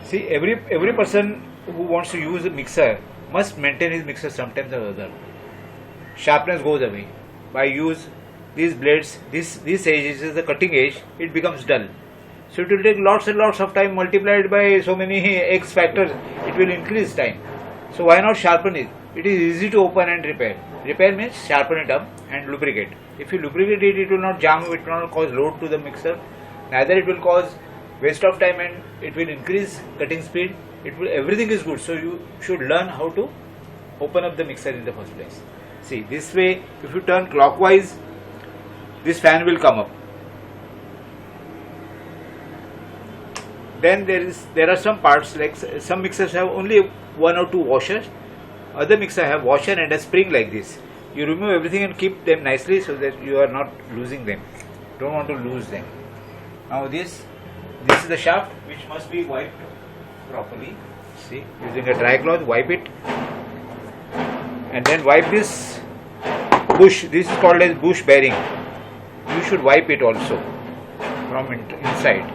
See, every person who wants to use a mixer must maintain his mixer sometimes or other. Sharpness goes away. By use these blades, this edge is the cutting edge, it becomes dull. So it will take lots and lots of time multiplied by so many X factors, it will increase time. So why not sharpen it? It is easy to open and repair. Repair means sharpen it up and lubricate. If you lubricate it, it will not jam, it will not cause load to the mixer. Neither it will cause waste of time and it will increase cutting speed. Everything is good. So you should learn how to open up the mixer in the first place. See, this way, if you turn clockwise, this fan will come up. Then there are some parts, like some mixers have only 1 or 2 washers. Other mixers have washer and a spring like this. You remove everything and keep them nicely so that you are not losing them. Don't want to lose them. Now this is the shaft which must be wiped properly. See, using a dry cloth, wipe it, and then wipe this bush. This is called as bush bearing. You should wipe it also from inside.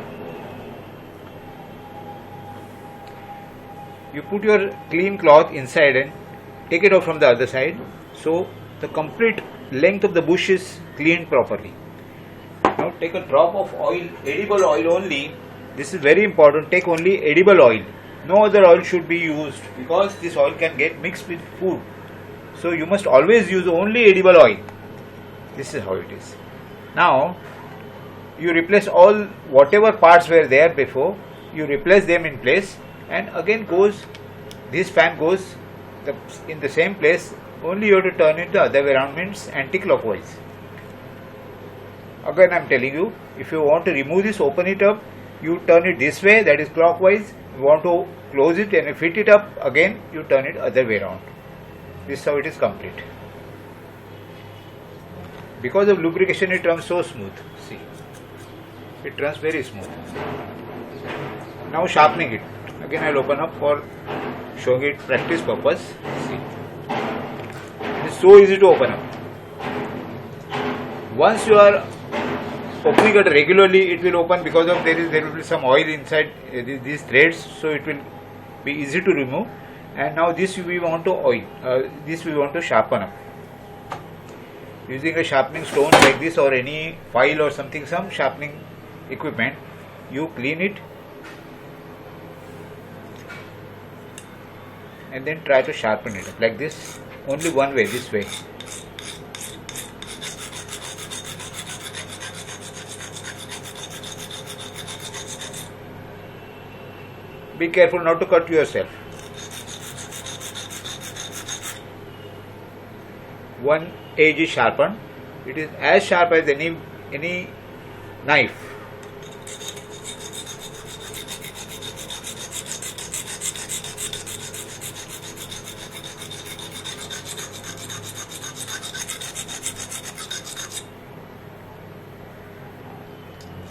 You put your clean cloth inside and take it out from the other side, so the complete length of the bush is cleaned properly. Now take a drop of oil, edible oil only. This is very important. Take only edible oil. No other oil should be used because this oil can get mixed with food. So you must always use only edible oil. This is how it is. Now you replace all whatever parts were there before. You replace them in place, and again this fan goes in the same place. Only you have to turn it the other way around, means anti-clockwise. Again I am telling you, if you want to remove this, open it up, you turn it this way, that is clockwise. You want to close it and fit it up, again you turn it other way around. This is how it is complete. Because of lubrication it runs so smooth. See, it runs very smooth. Now sharpening it. Again I will open up for showing it practice purpose. See, it is so easy to open up. Once you are opening it regularly, it will open because of there will be some oil inside these threads, so it will be easy to remove. And now this we want to sharpen up. Using a sharpening stone like this or any file or something, some sharpening equipment, you clean it and then try to sharpen it up like this. Only one way, this way. Be careful not to cut yourself. One edge is sharpened. It is as sharp as any knife.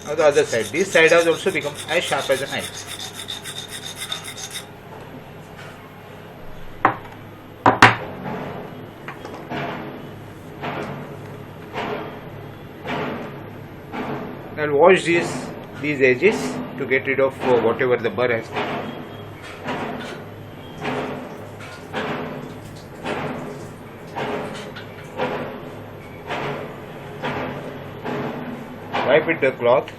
Now the other side. This side has also become as sharp as a knife. I'll wash these edges to get rid of whatever the burr has taken. Wipe with the cloth.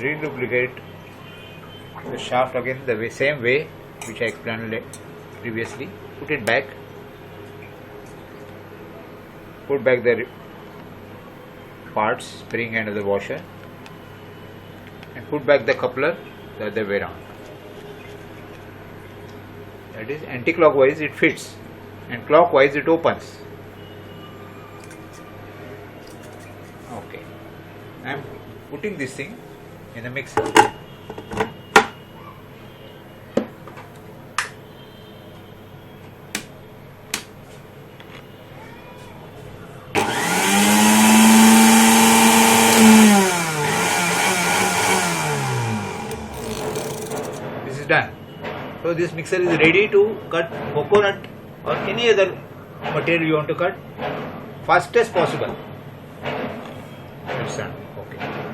Re-lubricate the shaft again the same way which I explained previously. Put it back. Put back the parts, spring and the washer, and put back the coupler the other way around. That is, anti-clockwise it fits and clockwise it opens. Okay, I am putting this thing in the mixer. This is done. So this mixer is ready to cut coconut or any other material you want to cut fastest possible. It's done. Okay.